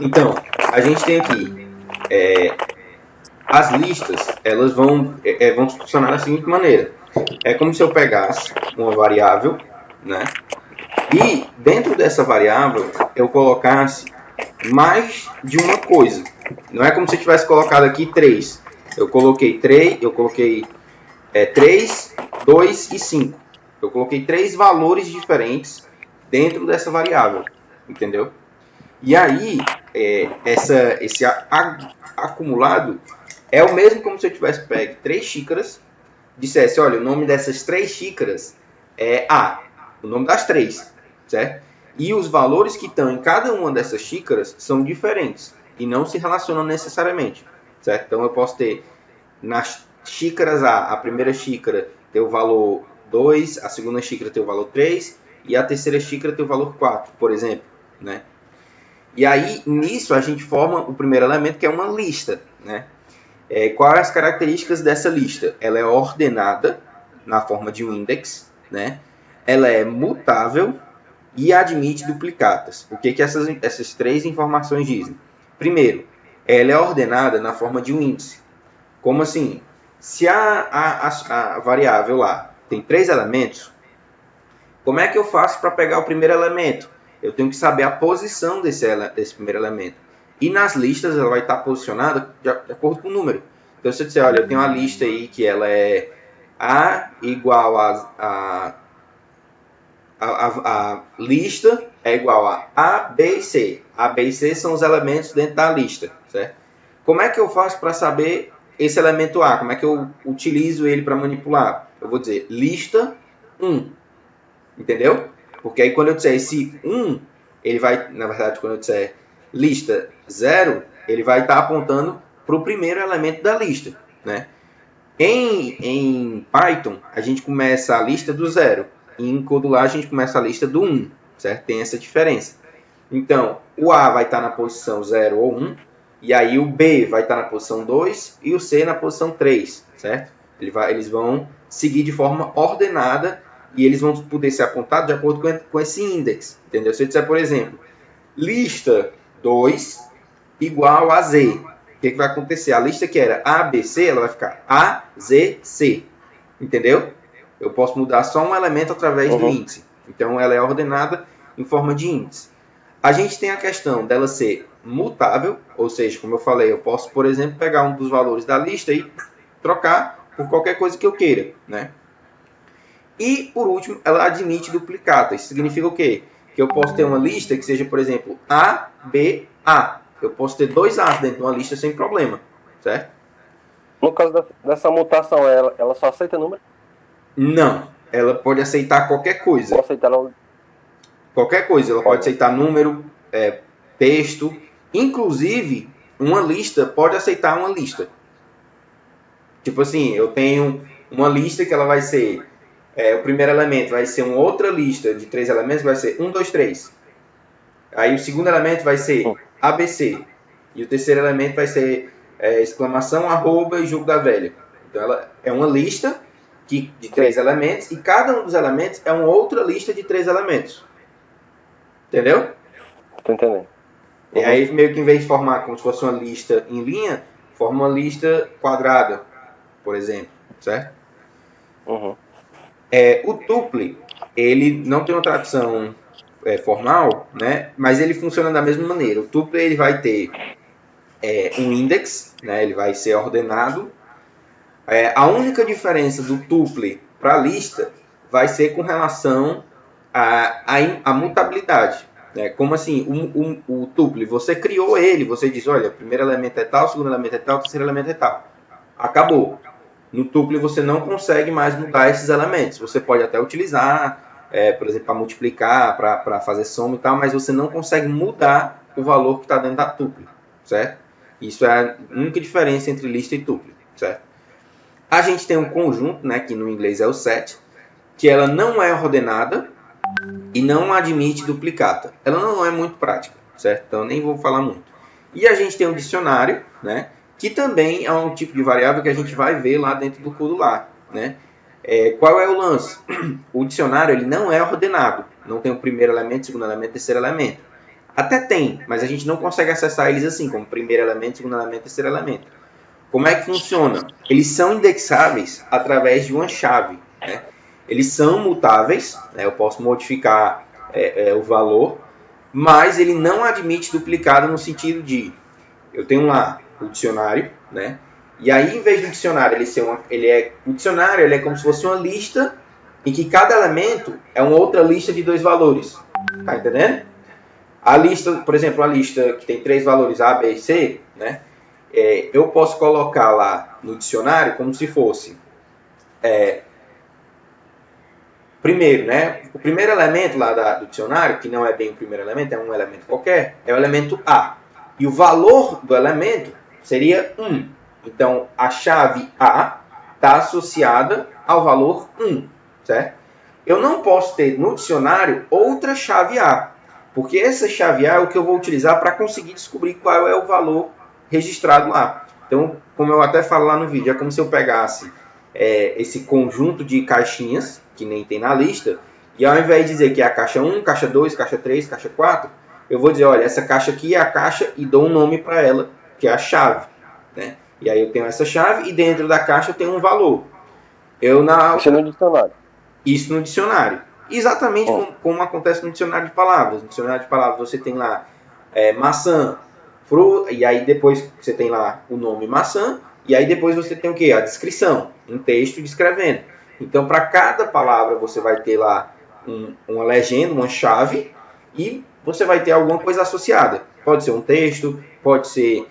Então, a gente tem aqui as listas, elas vão funcionar da seguinte maneira. É como se eu pegasse uma variável, né? E dentro dessa variável eu colocasse mais de uma coisa. Não é como se eu tivesse colocado aqui 3. Eu coloquei 3, 2 e 5. Eu coloquei 3 valores diferentes dentro dessa variável. Entendeu? E aí, esse acumulado é o mesmo como se eu tivesse pego 3 xícaras, dissesse, olha, o nome dessas 3 xícaras é A, o nome das 3, certo? E os valores que estão em cada uma dessas xícaras são diferentes e não se relacionam necessariamente, certo? Então eu posso ter nas xícaras A primeira xícara ter o valor 2, a segunda xícara ter o valor 3 e a terceira xícara ter o valor 4, por exemplo, né? E aí, nisso, a gente forma o primeiro elemento, que é uma lista, né? Quais as características dessa lista? Ela é ordenada na forma de um index, né? Ela é mutável e admite duplicatas. O que essas 3 informações dizem? Primeiro, ela é ordenada na forma de um índice. Como assim? Se a variável lá tem 3 elementos, como é que eu faço para pegar o primeiro elemento? Eu tenho que saber a posição desse primeiro elemento. E nas listas ela vai estar posicionada de acordo com o número. Então se eu disser, olha, eu tenho uma lista aí que ela é A igual a lista é igual a B e C. A, B e C são os elementos dentro da lista, certo? Como é que eu faço para saber esse elemento A? Como é que eu utilizo ele para manipular? Eu vou dizer lista 1. Entendeu? Porque aí quando eu disser esse 1, ele vai, na verdade, quando eu disser lista 0, ele vai estar apontando para o primeiro elemento da lista, né? Em Python, a gente começa a lista do 0. Em Codular, a gente começa a lista do 1, certo? Tem essa diferença. Então, o A vai estar na posição 0 ou 1, e aí o B vai estar na posição 2 e o C na posição 3, certo? Eles vão seguir de forma ordenada e eles vão poder ser apontados de acordo com esse index, entendeu? Se eu disser, por exemplo, lista 2 igual a Z, o que vai acontecer? A lista que era A, B, C, ela vai ficar A, Z, C, entendeu? Eu posso mudar só um elemento através do índice. Então, ela é ordenada em forma de índice. A gente tem a questão dela ser mutável, ou seja, como eu falei, eu posso, por exemplo, pegar um dos valores da lista e trocar por qualquer coisa que eu queira, né? E, por último, ela admite duplicatas. Isso significa o quê? Que eu posso ter uma lista que seja, por exemplo, A, B, A. Eu posso ter 2 A's dentro de uma lista sem problema, certo? No caso dessa mutação, ela só aceita número? Não. Ela pode aceitar qualquer coisa. Pode aceitar ela... Qualquer coisa. Ela pode aceitar número, texto. Inclusive, uma lista pode aceitar uma lista. Tipo assim, eu tenho uma lista que ela vai ser... o primeiro elemento vai ser uma outra lista de 3 elementos, vai ser 1, 2, 3. Aí o segundo elemento vai ser ABC. E o terceiro elemento vai ser exclamação, arroba e jogo da velha. Então ela é uma lista de 3 elementos e cada um dos elementos é uma outra lista de 3 elementos. Entendeu? Tô entendendo. E aí meio que em vez de formar como se fosse uma lista em linha, forma uma lista quadrada, por exemplo, certo? O tuple, ele não tem uma tradução formal, né? Mas ele funciona da mesma maneira. O tuple ele vai ter um index, né? Ele vai ser ordenado. A única diferença do tuple para a lista vai ser com relação à mutabilidade. Né? Como assim? O tuple, você criou ele, você diz, olha, o primeiro elemento é tal, o segundo elemento é tal, o terceiro elemento é tal. Acabou. No tuple você não consegue mais mudar esses elementos. Você pode até utilizar, por exemplo, para multiplicar, para fazer soma e tal, mas você não consegue mudar o valor que está dentro da tuple, certo? Isso é a única diferença entre lista e tuple, certo? A gente tem um conjunto, né, que no inglês é o set, que ela não é ordenada e não admite duplicata. Ela não é muito prática, certo? Então nem vou falar muito. E a gente tem um dicionário, né, que também é um tipo de variável que a gente vai ver lá dentro do Codular, né? Qual é o lance? O dicionário ele não é ordenado, não tem o primeiro elemento, segundo elemento, terceiro elemento. Até tem, mas a gente não consegue acessar eles assim, como primeiro elemento, segundo elemento, terceiro elemento. Como é que funciona? Eles são indexáveis através de uma chave, né? Eles são mutáveis, né? Eu posso modificar o valor, mas ele não admite duplicado no sentido de, eu tenho lá o dicionário, né? E aí, em vez do dicionário o dicionário ele é como se fosse uma lista em que cada elemento é uma outra lista de 2 valores. Tá entendendo? A lista, por exemplo, a lista que tem 3 valores A, B e C, né? Eu posso colocar lá no dicionário como se fosse primeiro, né? O primeiro elemento lá do dicionário, que não é bem o primeiro elemento, é um elemento qualquer, é o elemento A. E o valor do elemento seria 1. Então, a chave A está associada ao valor 1, certo? Eu não posso ter no dicionário outra chave A, porque essa chave A é o que eu vou utilizar para conseguir descobrir qual é o valor registrado lá. Então, como eu até falo lá no vídeo, é como se eu pegasse esse conjunto de caixinhas, que nem tem na lista, e ao invés de dizer que é a caixa 1, caixa 2, caixa 3, caixa 4, eu vou dizer, olha, essa caixa aqui é a caixa e dou um nome para ela, que é a chave, né? E aí eu tenho essa chave e dentro da caixa eu tenho um valor. Isso no dicionário. Isso no dicionário. Exatamente como acontece no dicionário de palavras. No dicionário de palavras você tem lá maçã, fruta, e aí depois você tem lá o nome maçã, e aí depois você tem o quê? A descrição, um texto descrevendo. Então, para cada palavra você vai ter lá uma legenda, uma chave, e você vai ter alguma coisa associada. Pode ser um texto, pode ser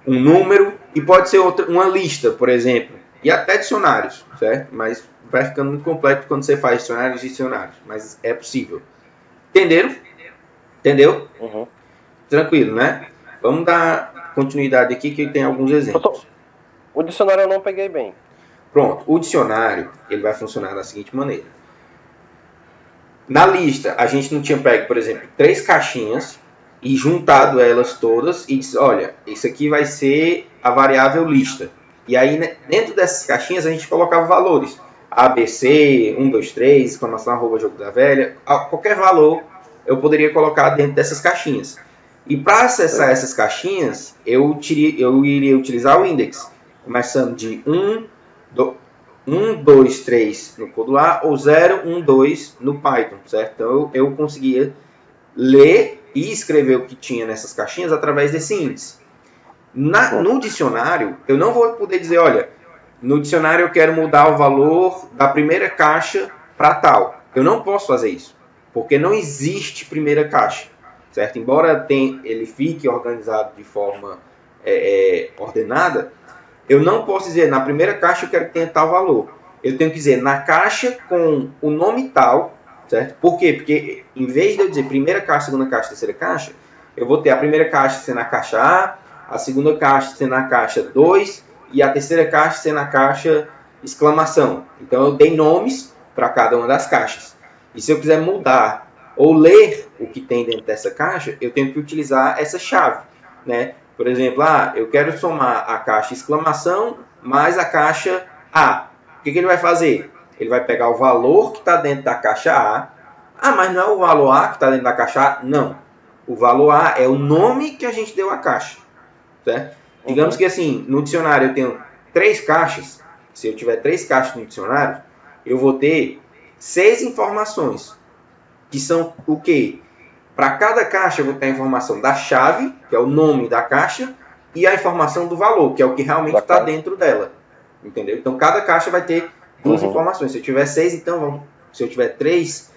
um número, e pode ser uma lista, por exemplo. E até dicionários, certo? Mas vai ficando muito complexo quando você faz dicionários. Mas é possível. Entenderam? Entendeu? Uhum. Tranquilo, né? Vamos dar continuidade aqui que tem alguns exemplos. O dicionário eu não peguei bem. Pronto. O dicionário ele vai funcionar da seguinte maneira. Na lista, a gente não tinha pego, por exemplo, 3 caixinhas e juntado elas todas e disse, olha, isso aqui vai ser a variável lista. E aí, dentro dessas caixinhas, a gente colocava valores. ABC, 1, 2, 3, exclamação, arroba, jogo da velha. Qualquer valor eu poderia colocar dentro dessas caixinhas. E para acessar essas caixinhas, eu iria utilizar o index. Começando de 1, 2, 3 no código A ou 0, 1, 2 no Python, certo? Então eu conseguia ler e escrever o que tinha nessas caixinhas através desse índice. No dicionário, eu não vou poder dizer, olha, no dicionário eu quero mudar o valor da primeira caixa para tal. Eu não posso fazer isso, porque não existe primeira caixa, certo? Embora ele fique organizado de forma ordenada, eu não posso dizer, na primeira caixa eu quero que tenha tal valor. Eu tenho que dizer, na caixa com o nome tal, certo? Por quê? Porque em vez de eu dizer primeira caixa, segunda caixa, terceira caixa, eu vou ter a primeira caixa sendo a caixa A segunda caixa sendo a caixa 2 e a terceira caixa sendo a caixa exclamação. Então eu dei nomes para cada uma das caixas. E se eu quiser mudar ou ler o que tem dentro dessa caixa, eu tenho que utilizar essa chave, né? Por exemplo, eu quero somar a caixa exclamação mais a caixa A. O que ele vai fazer? Ele vai pegar o valor que está dentro da caixa A. Mas não é o valor A que está dentro da caixa A? Não. O valor A é o nome que a gente deu à caixa. Certo? Digamos que assim, no dicionário eu tenho 3 caixas. Se eu tiver 3 caixas no dicionário, eu vou ter 6 informações. Que são o quê? Para cada caixa eu vou ter a informação da chave, que é o nome da caixa, e a informação do valor, que é o que realmente está dentro dela. Entendeu? Então cada caixa vai ter 2 informações. Se eu tiver 6, então se eu tiver 3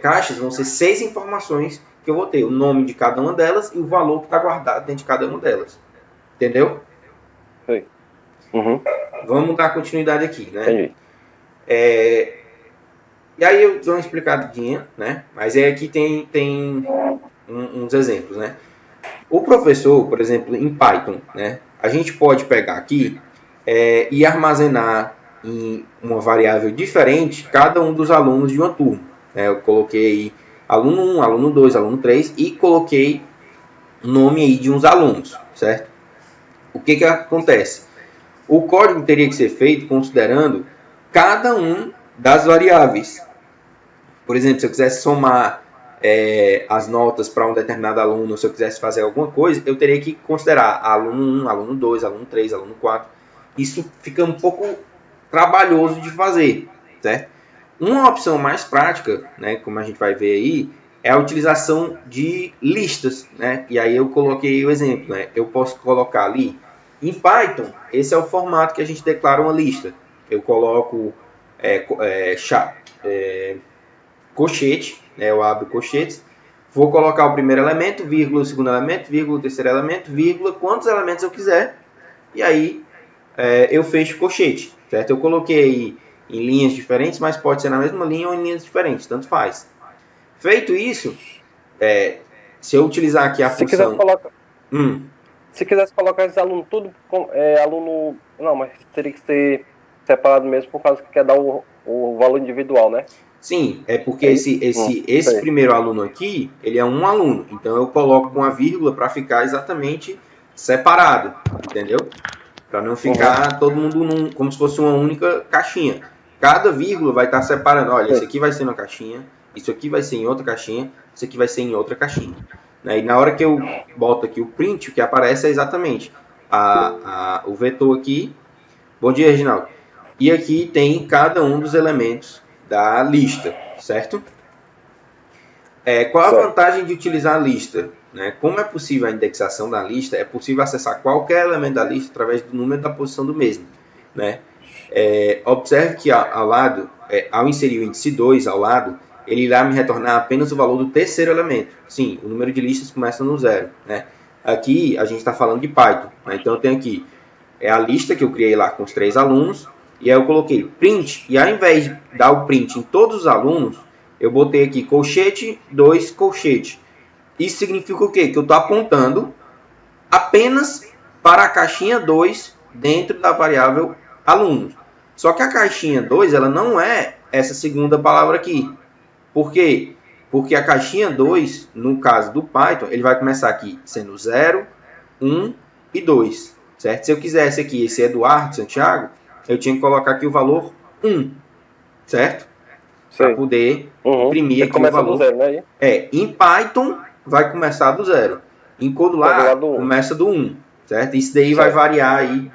caixas, vão ser 6 informações que eu vou ter. O nome de cada uma delas e o valor que está guardado dentro de cada uma delas. Entendeu? Sim. Uhum. Vamos dar continuidade aqui, né? Entendi. E aí eu dou uma explicadinha, né? Mas aqui tem uns exemplos, né? O professor, por exemplo, em Python, né? A gente pode pegar aqui e armazenar em uma variável diferente cada um dos alunos de uma turma. Né? Eu coloquei aluno 1, aluno 2, aluno 3 e coloquei o nome aí de uns alunos, certo? O que acontece? O código teria que ser feito considerando cada um das variáveis. Por exemplo, se eu quisesse somar as notas para um determinado aluno, se eu quisesse fazer alguma coisa, eu teria que considerar aluno 1, aluno 2, aluno 3, aluno 4. Isso fica um pouco trabalhoso de fazer, certo? Uma opção mais prática, né, como a gente vai ver aí, é a utilização de listas, né? E aí eu coloquei o exemplo, né? Eu posso colocar ali, em Python, esse é o formato que a gente declara uma lista. Eu coloco colchete, né? Eu abro colchetes, vou colocar o primeiro elemento, vírgula, o segundo elemento, vírgula, o terceiro elemento, vírgula, quantos elementos eu quiser, e aí eu fecho o colchete, certo? Eu coloquei em linhas diferentes, mas pode ser na mesma linha ou em linhas diferentes, tanto faz. Feito isso, se eu utilizar aqui a função... Se quisesse colocar esse aluno tudo aluno... Não, mas teria que ser separado mesmo por causa que quer dar o valor individual, né? Sim, é porque esse primeiro aluno aqui, ele é um aluno. Então eu coloco uma vírgula para ficar exatamente separado, entendeu? Para não ficar todo mundo como se fosse uma única caixinha. Cada vírgula vai estar separando. Olha, isso aqui vai ser uma caixinha, isso aqui vai ser em outra caixinha, isso aqui vai ser em outra caixinha. E na hora que eu boto aqui o print, o que aparece é exatamente o vetor aqui. Bom dia, Reginaldo. E aqui tem cada um dos elementos da lista, certo? Qual a vantagem de utilizar a lista? Né? Como é possível a indexação da lista, é possível acessar qualquer elemento da lista através do número da posição do mesmo. Né? Observe que ao lado, ao inserir o índice 2 ao lado, ele irá me retornar apenas o valor do terceiro elemento. Sim, o número de listas começa no 0. Né? Aqui a gente está falando de Python. Né? Então eu tenho aqui a lista que eu criei lá com os 3 alunos, e aí eu coloquei print, e ao invés de dar o print em todos os alunos, eu botei aqui colchete, 2, colchete. Isso significa o quê? Que eu estou apontando apenas para a caixinha 2 dentro da variável alunos. Só que a caixinha 2, ela não é essa segunda palavra aqui. Por quê? Porque a caixinha 2, no caso do Python, ele vai começar aqui sendo 0, 1 e 2. Certo? Se eu quisesse aqui esse Eduardo Santiago, eu tinha que colocar aqui o valor 1. Certo? Para poder imprimir aqui o valor. Do zero, né? Em Python vai começar do 0. Em Codular começa do 1. Certo? Isso daí vai variar aí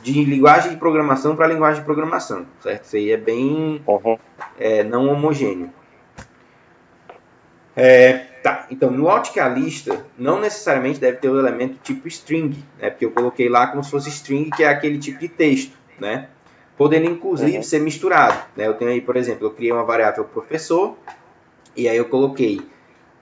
de linguagem de programação para linguagem de programação. Certo? Isso aí é bem não homogêneo. Tá, então no que a lista não necessariamente deve ter o elemento tipo string, né? Porque eu coloquei lá como se fosse string, que é aquele tipo de texto, né? Podendo inclusive ser misturado, né? Eu tenho aí, por exemplo, eu criei uma variável professor, e aí eu coloquei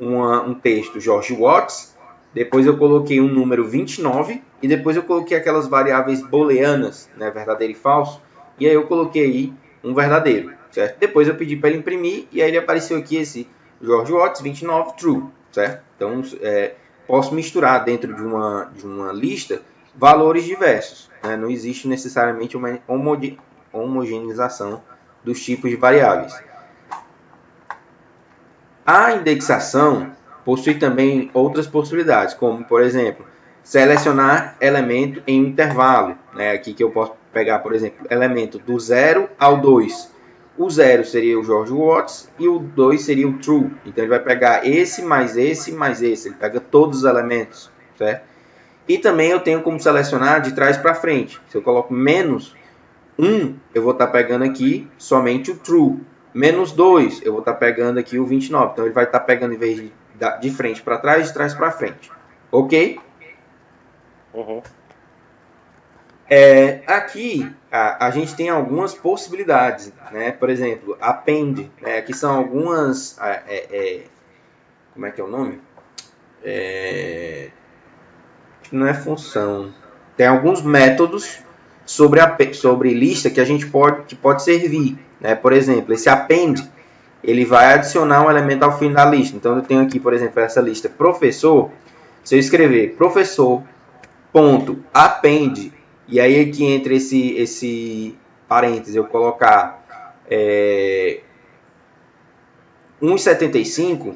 um texto George Watts, depois eu coloquei um número 29, e depois eu coloquei aquelas variáveis booleanas, né? Verdadeiro e falso, e aí eu coloquei aí um verdadeiro, certo? Depois eu pedi para ele imprimir, e aí ele apareceu aqui esse George Watts 29 true, certo? Então posso misturar dentro de uma lista valores diversos, né? Não existe necessariamente uma homogeneização dos tipos de variáveis. A indexação possui também outras possibilidades, como por exemplo, selecionar elemento em um intervalo, né? Aqui que eu posso pegar, por exemplo, elemento do 0 ao 2. O 0 seria o George Watts e o 2 seria o true. Então ele vai pegar esse mais esse mais esse. Ele pega todos os elementos, certo? E também eu tenho como selecionar de trás para frente. Se eu coloco menos 1, eu vou estar pegando aqui somente o true. Menos 2, eu vou estar pegando aqui o 29. Então ele vai estar pegando em vez de frente para trás, de trás para frente. Ok? Aqui a gente tem algumas possibilidades, né? Por exemplo, append, né? Aqui são algumas, como é que é o nome? Não é função. Tem alguns métodos sobre lista que a gente pode servir, né? Por exemplo, esse append, ele vai adicionar um elemento ao fim da lista. Então eu tenho aqui, por exemplo, essa lista professor. Se eu escrever professor.append, e aí aqui entre esse parênteses eu colocar 1,75,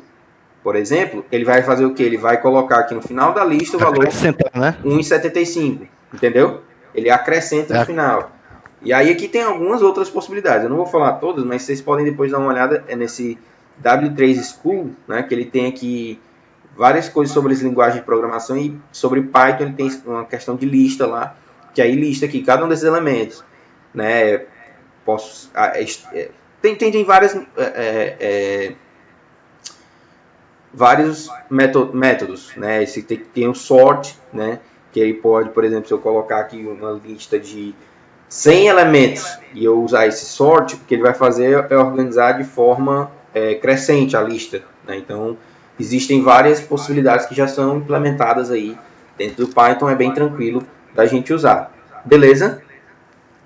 por exemplo, ele vai fazer o que? Ele vai colocar aqui no final da lista o valor 1,75, entendeu? Ele acrescenta no final. E aí aqui tem algumas outras possibilidades. Eu não vou falar todas, mas vocês podem depois dar uma olhada nesse W3 School, né, que ele tem aqui várias coisas sobre as linguagens de programação, e sobre Python ele tem uma questão de lista lá, que aí lista aqui cada um desses elementos, né? Tem várias vários métodos, né? Esse tem o sort, né? Que ele pode, por exemplo, se eu colocar aqui uma lista de 100 elementos e eu usar esse sort, o que ele vai fazer é organizar de forma crescente a lista, né? Então existem várias possibilidades que já são implementadas aí dentro do Python, é bem tranquilo da gente usar. Beleza?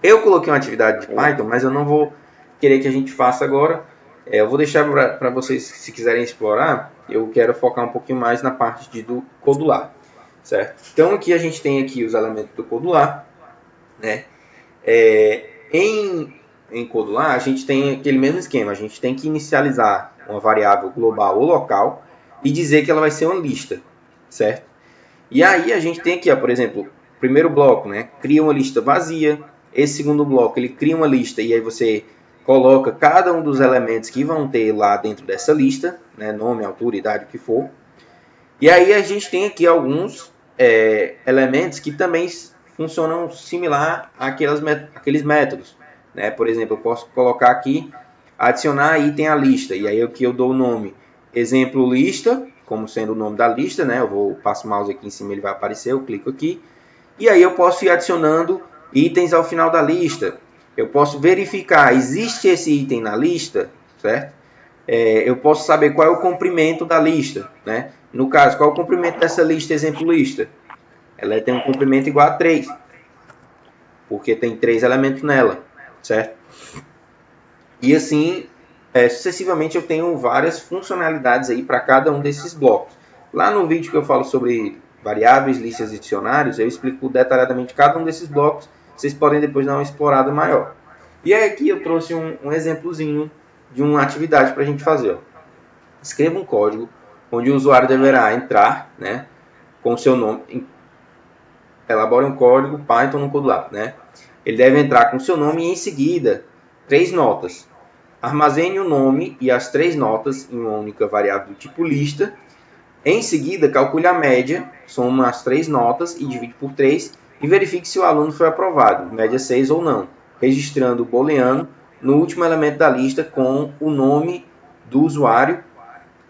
Eu coloquei uma atividade de Python, mas eu não vou querer que a gente faça agora. Eu vou deixar para vocês, se quiserem explorar, eu quero focar um pouquinho mais na parte do codular, certo? Então aqui a gente tem aqui os elementos do codular, né? Em codular a gente tem aquele mesmo esquema, a gente tem que inicializar uma variável global ou local e dizer que ela vai ser uma lista, certo? E aí a gente tem aqui, ó, por exemplo, primeiro bloco, né? Cria uma lista vazia. Esse segundo bloco, ele cria uma lista e aí você coloca cada um dos elementos que vão ter lá dentro dessa lista, né? Nome, altura, idade, o que for. E aí a gente tem aqui alguns elementos que também funcionam similar àqueles métodos, né? Por exemplo, eu posso colocar aqui, adicionar item à lista, e aí aqui eu dou o nome exemplo lista, como sendo o nome da lista, né? Passo o mouse aqui em cima, ele vai aparecer, eu clico aqui, e aí eu posso ir adicionando itens ao final da lista. Eu posso verificar, existe esse item na lista, certo? Eu posso saber qual é o comprimento da lista, né? No caso, qual é o comprimento dessa lista exemplo lista? Ela tem um comprimento igual a 3, porque tem 3 elementos nela, certo? E assim, sucessivamente eu tenho várias funcionalidades aí para cada um desses blocos. Lá no vídeo que eu falo sobre variáveis, listas e dicionários, eu explico detalhadamente cada um desses blocos. Vocês podem depois dar uma explorada maior. E aí aqui eu trouxe um exemplozinho de uma atividade para a gente fazer. Ó. Escreva um código onde o usuário deverá entrar, né, com o seu nome. Elabore um código Python no Codolab, né? Ele deve entrar com o seu nome e em seguida 3 notas. Armazene o nome e as 3 notas em uma única variável do tipo lista. Em seguida, calcule a média, soma as 3 notas e divide por 3 e verifique se o aluno foi aprovado, média 6 ou não, registrando o booleano no último elemento da lista com o nome do usuário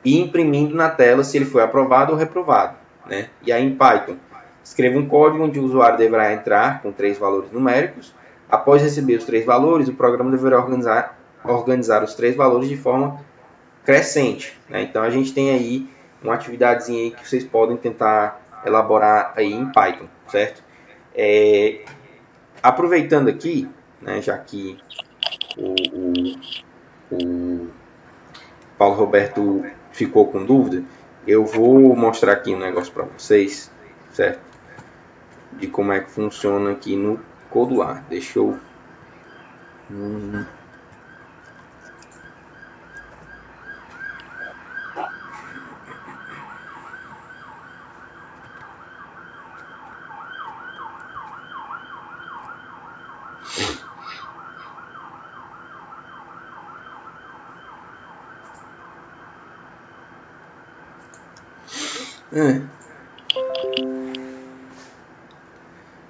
e imprimindo na tela se ele foi aprovado ou reprovado, né? E aí em Python, escreva um código onde o usuário deverá entrar com 3 valores numéricos. Após receber os 3 valores, o programa deverá organizar os 3 valores de forma crescente, né? Então a gente tem aí uma atividadezinha aí que vocês podem tentar elaborar aí em Python, certo? Aproveitando aqui, né, já que o Paulo Roberto ficou com dúvida, eu vou mostrar aqui um negócio para vocês, certo? De como é que funciona aqui no Codular. Deixa eu...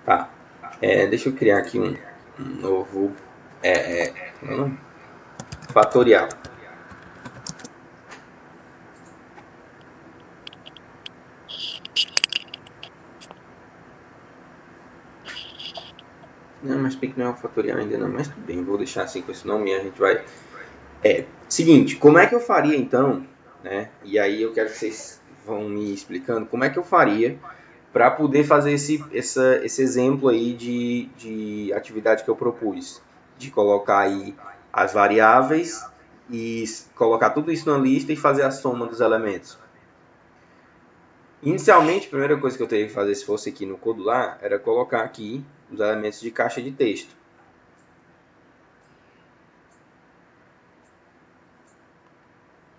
Tá. Deixa eu criar aqui um novo fatorial. Não, mas tem que não é um fatorial ainda não, mas tudo bem, vou deixar assim com esse nome e a gente vai... Seguinte, como é que eu faria então, né? E aí eu quero que vocês vão me explicando como é que eu faria para poder fazer esse exemplo aí de atividade que eu propus, de colocar aí as variáveis e colocar tudo isso na lista e fazer a soma dos elementos. Inicialmente, a primeira coisa que eu teria que fazer se fosse aqui no Codular era colocar aqui os elementos de caixa de texto.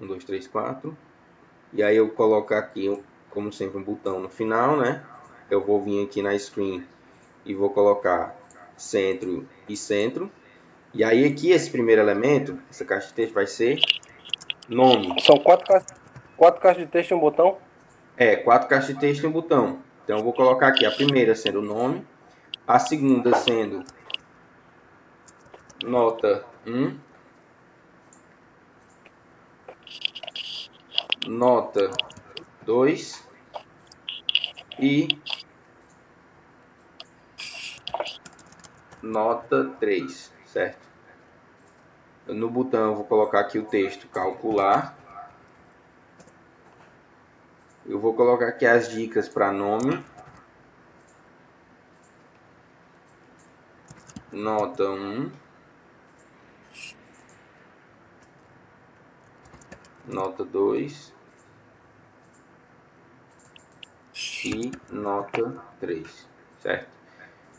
Um, dois, três, quatro. E aí eu coloco aqui, como sempre, um botão no final, né? Eu vou vir aqui na screen e vou colocar centro e centro. E aí aqui esse primeiro elemento, essa caixa de texto vai ser nome. São quatro caixas de texto e um botão? 4 caixas de texto e um botão. Então eu vou colocar aqui a primeira sendo o nome, a segunda sendo nota 1, nota 2 e nota 3, certo? No botão eu vou colocar aqui o texto calcular. Eu vou colocar aqui as dicas para nome. Nota 1. Nota 2. E nota 3, certo?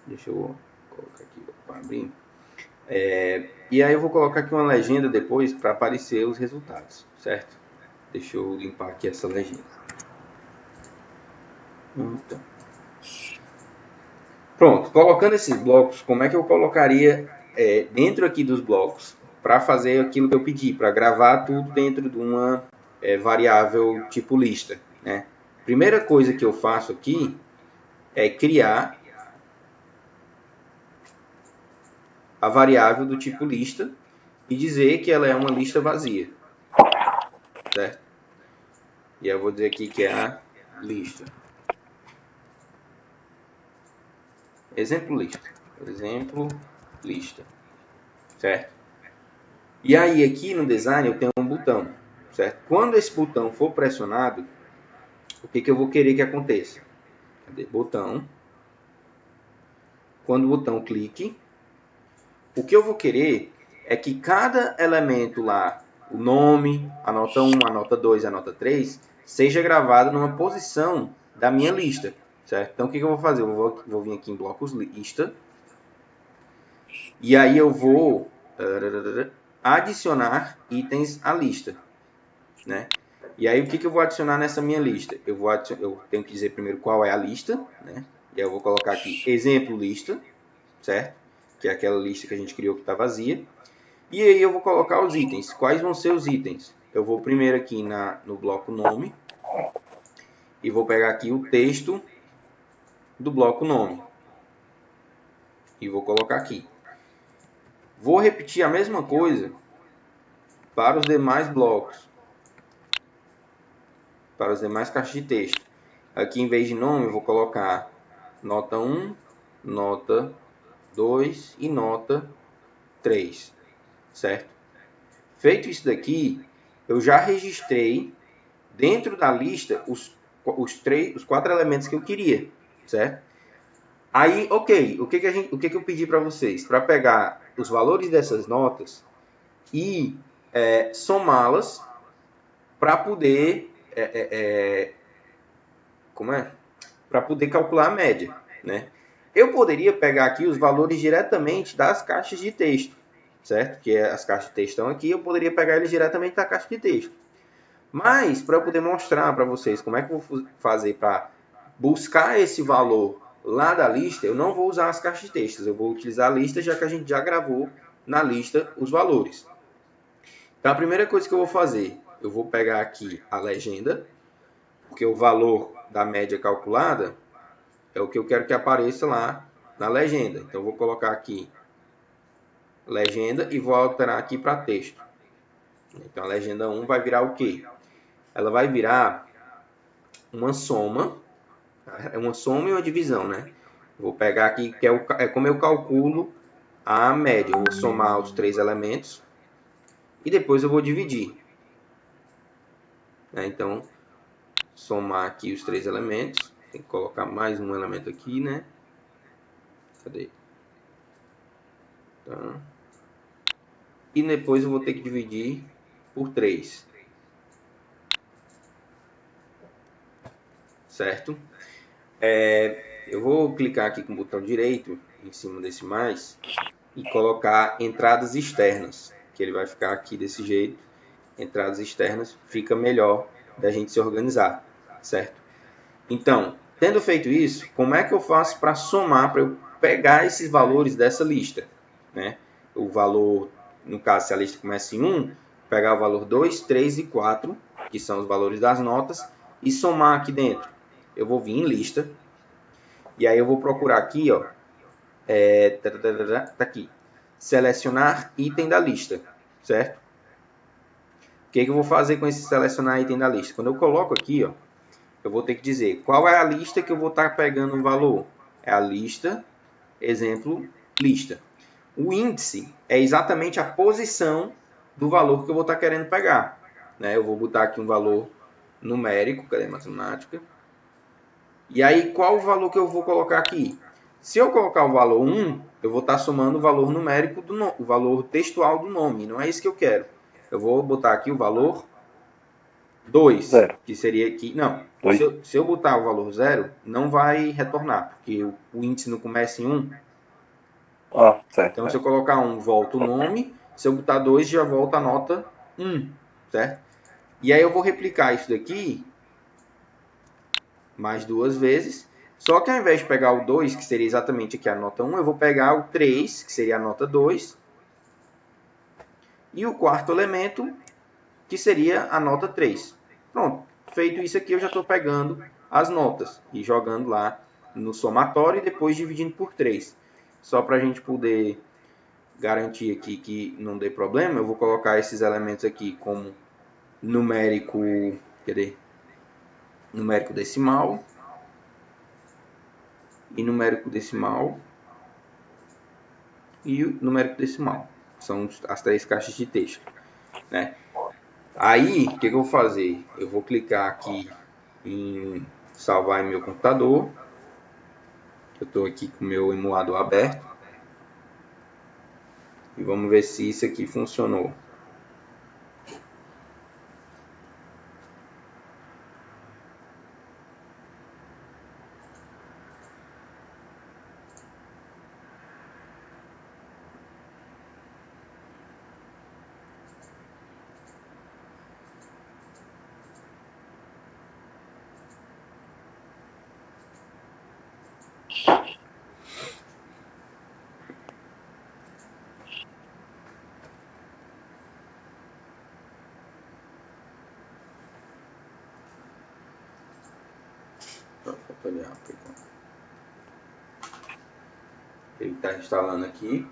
Deixa eu colocar aqui para abrir. E aí eu vou colocar aqui uma legenda depois para aparecer os resultados, certo? Deixa eu limpar aqui essa legenda. Então. Pronto, colocando esses blocos, como é que eu colocaria dentro aqui dos blocos para fazer aquilo que eu pedi, para gravar tudo dentro de uma variável tipo lista, né? Primeira coisa que eu faço aqui é criar a variável do tipo lista e dizer que ela é uma lista vazia, certo? E eu vou dizer aqui que é a lista. Exemplo lista, certo? E aí aqui no design eu tenho um botão, certo? Quando esse botão for pressionado, o que eu vou querer que aconteça? Cadê? Botão. Quando o botão clique, o que eu vou querer é que cada elemento lá, o nome, a nota 1, a nota 2, a nota 3, seja gravado numa posição da minha lista, certo? Então o que eu vou fazer? Eu vou vir aqui em blocos lista, e aí eu vou adicionar itens à lista, né? E aí o que eu vou adicionar nessa minha lista? Eu tenho que dizer primeiro qual é a lista, né? E aí eu vou colocar aqui exemplo lista, certo? Que é aquela lista que a gente criou que está vazia. E aí eu vou colocar os itens. Quais vão ser os itens? Eu vou primeiro aqui no bloco nome e vou pegar aqui o texto do bloco nome e vou colocar aqui. Vou repetir a mesma coisa para os demais blocos, para as demais caixas de texto. Aqui em vez de nome eu vou colocar nota 1, nota 2 e nota 3, certo? Feito isso daqui, eu já registrei dentro da lista os 4 elementos que eu queria, certo? Aí, ok, o que eu pedi para vocês? Para pegar os valores dessas notas e somá-las para poder para poder calcular a média, né? Eu poderia pegar aqui os valores diretamente das caixas de texto, certo? Que as caixas de texto estão aqui, eu poderia pegar eles diretamente da caixa de texto. Mas, para eu poder mostrar para vocês como é que eu vou fazer para buscar esse valor lá da lista, eu não vou usar as caixas de textos, eu vou utilizar a lista, já que a gente já gravou na lista os valores. Então, a primeira coisa que eu vou fazer, eu vou pegar aqui a legenda, porque o valor da média calculada é o que eu quero que apareça lá na legenda. Então, eu vou colocar aqui legenda e vou alterar aqui para texto. Então, a legenda 1 vai virar o quê? Ela vai virar uma soma, é uma soma e uma divisão, né? Vou pegar aqui, que é como eu calculo a média. Eu vou somar os 3 elementos e depois eu vou dividir. Então, somar aqui os 3 elementos. Tem que colocar mais um elemento aqui, né? Cadê? Tá. E depois eu vou ter que dividir por 3. Certo? Eu vou clicar aqui com o botão direito em cima desse mais e colocar entradas externas, que ele vai ficar aqui desse jeito. Entradas externas fica melhor da gente se organizar, certo? Então, tendo feito isso, como é que eu faço para somar, para eu pegar esses valores dessa lista, né? O valor, no caso, se a lista começa em 1, pegar o valor 2, 3 e 4, que são os valores das notas, e somar aqui dentro. Eu vou vir em lista, e aí eu vou procurar aqui, ó, tá aqui, selecionar item da lista, certo? O que eu vou fazer com esse selecionar item da lista? Quando eu coloco aqui, ó, eu vou ter que dizer qual é a lista que eu vou estar pegando o valor. É a lista, exemplo, lista. O índice é exatamente a posição do valor que eu vou estar querendo pegar. Né? Eu vou botar aqui um valor numérico, cadê a matemática? E aí, qual o valor que eu vou colocar aqui? Se eu colocar o valor 1, eu vou estar somando o valor numérico, o valor textual do nome. Não é isso que eu quero. Eu vou botar aqui o valor 2, Zero. que seria aqui. Não, Dois. se eu botar o valor 0, não vai retornar, porque o índice não começa em 1. Ah, certo. Então, se eu colocar 1, volta o nome. Se eu botar 2, já volta a nota 1, certo? E aí eu vou replicar isso daqui mais 2 vezes. Só que ao invés de pegar o 2, que seria exatamente aqui a nota 1, eu vou pegar o 3, que seria a nota 2. E o quarto elemento, que seria a nota 3. Pronto, feito isso aqui, eu já estou pegando as notas e jogando lá no somatório e depois dividindo por 3. Só para a gente poder garantir aqui que não dê problema, eu vou colocar esses elementos aqui como numérico, numérico decimal e numérico decimal e o numérico decimal. São as 3 caixas de texto, né? Aí, o que eu vou fazer? Eu vou clicar aqui em salvar em meu computador. Eu estou aqui com o meu emulador aberto. E vamos ver se isso aqui funcionou. Ele está instalando aqui.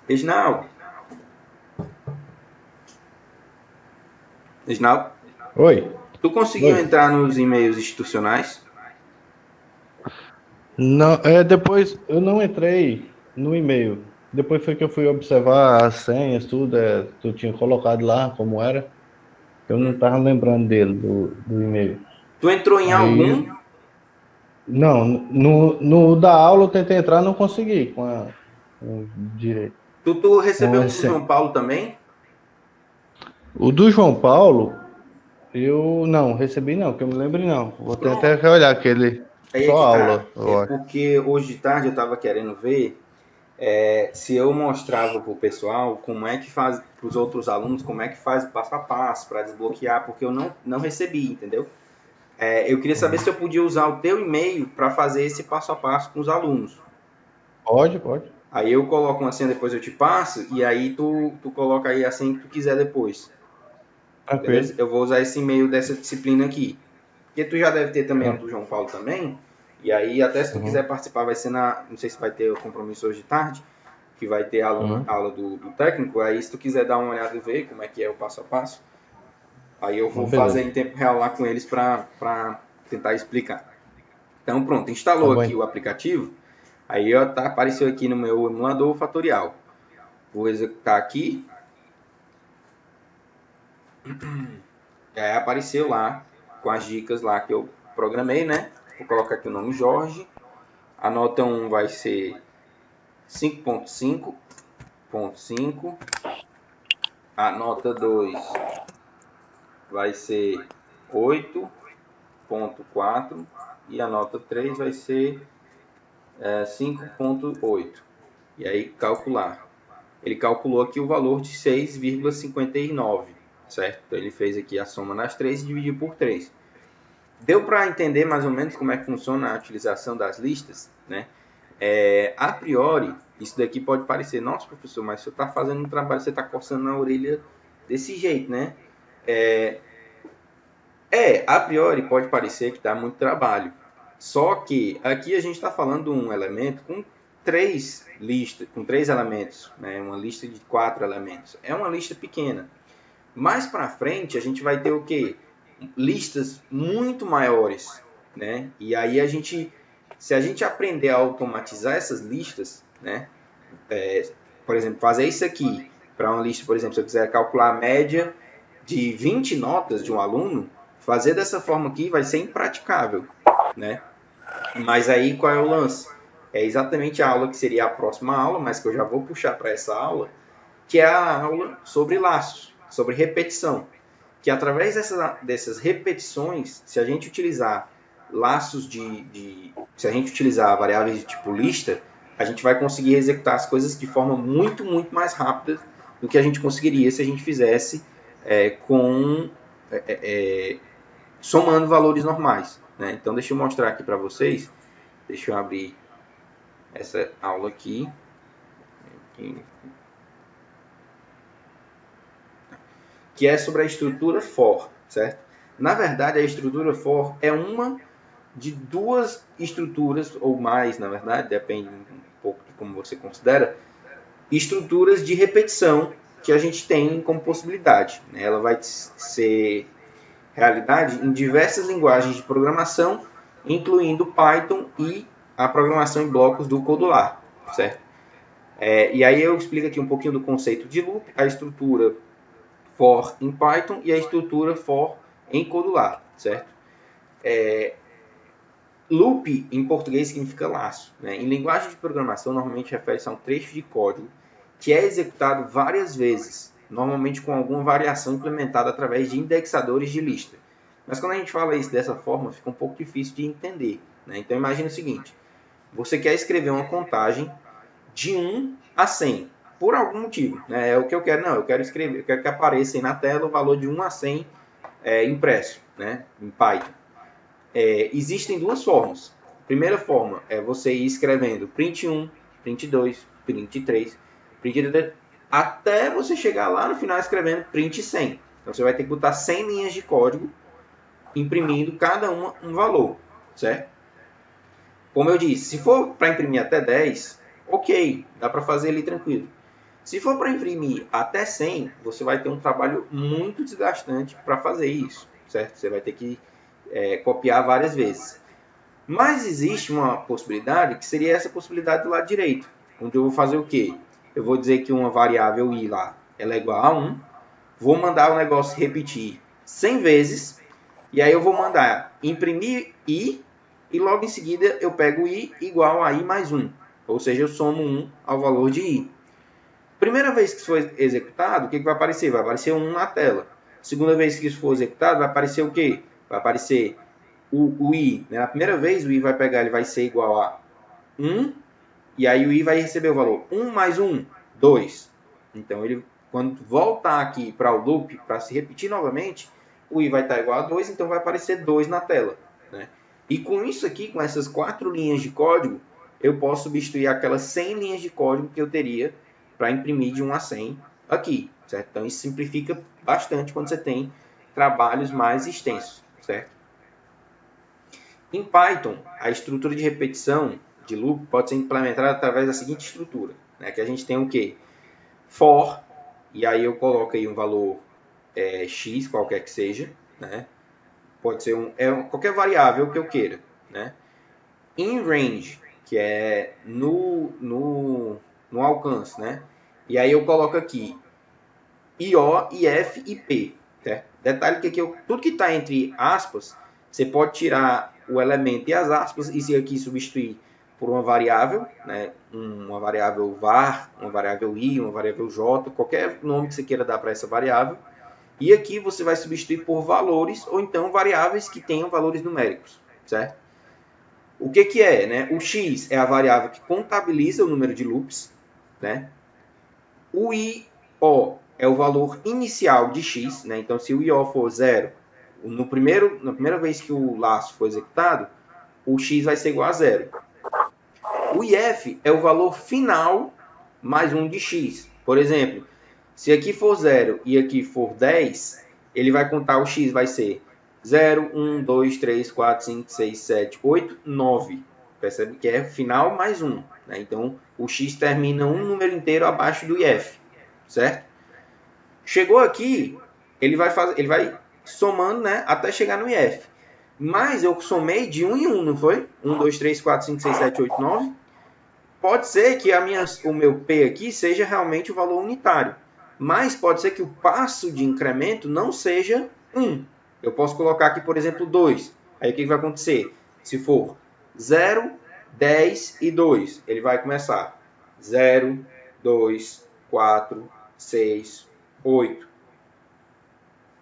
Reginaldo. Oi. Tu conseguiu Oi. entrar nos e-mails institucionais? Não, depois eu não entrei no e-mail. Depois foi que eu fui observar as senhas, tudo, tu tinha colocado lá como era. Eu não estava lembrando dele, do e-mail. Tu entrou em Aí, algum? não, no da aula eu tentei entrar, não consegui com direito. Tu recebeu Com um as do João senhas. Paulo também? O do João Paulo, eu não recebi não, que eu me lembre não. Vou Pronto. tentar olhar aquele Aí é só que tá. aula, É eu acho. porque hoje de tarde eu estava querendo ver se eu mostrava para o pessoal como é que faz, para os outros alunos, como é que faz o passo a passo para desbloquear, porque eu não recebi, entendeu? Eu queria saber se eu podia usar o teu e-mail para fazer esse passo a passo com os alunos. Pode, pode. Aí eu coloco uma senha, depois eu te passo, e aí tu coloca aí a senha que tu quiser depois. Beleza? Tranquilo. Eu vou usar esse e-mail dessa disciplina aqui. Porque tu já deve ter também o Tá. do João Paulo também. E aí, até se tu Uhum. quiser participar, vai ser não sei se vai ter o compromisso hoje de tarde, que vai ter Uhum. aula do técnico. Aí, se tu quiser dar uma olhada e ver como é que é o passo a passo, aí eu vou fazer Beleza. em tempo real lá com eles para tentar explicar. Então, pronto, Tá instalou bom. aqui o aplicativo. Aí ó, apareceu aqui no meu emulador o fatorial. Vou executar aqui. E aí apareceu lá com as dicas lá que eu programei, né? Vou colocar aqui o nome Jorge. A nota 1 vai ser 5.5.5. A nota 2 vai ser 8.4. E a nota 3 vai ser 5.8. E aí calcular. Ele calculou aqui o valor de 6,59, certo? Então ele fez aqui a soma nas três e dividiu por 3. Deu para entender mais ou menos como é que funciona a utilização das listas, né? A priori, isso daqui pode parecer, nossa, professor, mas você está fazendo um trabalho, você está coçando na orelha desse jeito, né? A priori pode parecer que dá muito trabalho. Só que aqui a gente está falando de um elemento com três elementos, né? Uma lista de 4 elementos. É uma lista pequena. Mais para frente a gente vai ter o quê? Listas muito maiores, né? E aí se a gente aprender a automatizar essas listas, né? Por exemplo, fazer isso aqui para uma lista, por exemplo, se eu quiser calcular a média de 20 notas de um aluno, fazer dessa forma aqui vai ser impraticável, né? Mas aí qual é o lance? É exatamente a aula que seria a próxima aula, mas que eu já vou puxar para essa aula, que é a aula sobre laços, sobre repetição. Que através dessas repetições, se a gente utilizar laços se a gente utilizar variáveis de tipo lista, a gente vai conseguir executar as coisas de forma muito, muito mais rápida do que a gente conseguiria se a gente fizesse somando valores normais, né? Então, deixa eu mostrar aqui para vocês. Deixa eu abrir essa aula aqui. Que é sobre a estrutura for, certo? Na verdade, a estrutura for é uma de duas estruturas, ou mais, na verdade, depende um pouco de como você considera, estruturas de repetição que a gente tem como possibilidade. Ela vai ser realidade em diversas linguagens de programação, incluindo Python e a programação em blocos do Codular, certo? E aí eu explico aqui um pouquinho do conceito de loop, a estrutura for em Python e a estrutura for em Codular, certo? Loop, em português, significa laço, né? Em linguagem de programação, normalmente refere-se a um trecho de código que é executado várias vezes, normalmente com alguma variação implementada através de indexadores de lista. Mas quando a gente fala isso dessa forma, fica um pouco difícil de entender, né? Então imagine o seguinte, você quer escrever uma contagem de 1 a 100, por algum motivo, né? É o que eu quero, eu quero escrever, eu quero que apareça aí na tela o valor de 1 a 100 impresso, né? Em Python. Existem duas formas. A primeira forma é você ir escrevendo print 1, print 2, print 3, print 3, até você chegar lá no final escrevendo print 100. Então você vai ter que botar 100 linhas de código imprimindo cada uma um valor, certo? Como eu disse, se for para imprimir até 10, ok, dá para fazer ali tranquilo. Se for para imprimir até 100, você vai ter um trabalho muito desgastante para fazer isso, certo? Você vai ter que copiar várias vezes. Mas existe uma possibilidade, que seria essa possibilidade do lado direito, onde eu vou fazer o quê? Eu vou dizer que uma variável i lá ela é igual a 1, vou mandar o negócio repetir 100 vezes, e aí eu vou mandar imprimir i, e logo em seguida eu pego i igual a i mais 1, ou seja, eu somo 1 ao valor de i. Primeira vez que isso for executado, o que vai aparecer? Vai aparecer 1 na tela. Segunda vez que isso for executado, vai aparecer o quê? Vai aparecer o i. Né? Na primeira vez, o i vai pegar, ele vai ser igual a 1, e aí o i vai receber o valor 1 mais 1, 2. Então, ele, quando voltar aqui para o loop, para se repetir novamente, o i vai estar igual a 2, então vai aparecer 2 na tela. Né? E com isso aqui, com essas 4 linhas de código, eu posso substituir aquelas 100 linhas de código que eu teria para imprimir de 1 a 100 aqui, certo? Então isso simplifica bastante quando você tem trabalhos mais extensos, certo? Em Python, a estrutura de repetição de loop pode ser implementada através da seguinte estrutura, né? Que a gente tem o quê? For, e aí eu coloco aí um valor x, qualquer que seja, né? Pode ser qualquer variável que eu queira, né? In range, que é no alcance, né? E aí eu coloco aqui IO, IF e P. Certo? Detalhe que aqui tudo que está entre aspas, você pode tirar o elemento e as aspas e se aqui substituir por uma variável, né? Uma variável var, uma variável i, uma variável j, qualquer nome que você queira dar para essa variável. E aqui você vai substituir por valores ou então variáveis que tenham valores numéricos, certo? O que é? Né? O x é a variável que contabiliza o número de loops, né? O IO é o valor inicial de x, né? Então se o IO for 0, na primeira vez que o laço for executado, o x vai ser igual a 0. O IF é o valor final mais 1 de x. Por exemplo, se aqui for 0 e aqui for 10, ele vai contar o x, vai ser 0, 1, 2, 3, 4, 5, 6, 7, 8, 9. Percebe que é final mais 1. Né? Então, o x termina um número inteiro abaixo do IF. Certo? Chegou aqui, ele vai somando, né, até chegar no IF. Mas eu somei de 1 em 1, não foi? 1, 2, 3, 4, 5, 6, 7, 8, 9. Pode ser que o meu P aqui seja realmente o valor unitário. Mas pode ser que o passo de incremento não seja 1. Eu posso colocar aqui, por exemplo, 2. Aí o que vai acontecer? Se for 0, 10 e 2, ele vai começar 0, 2, 4, 6, 8.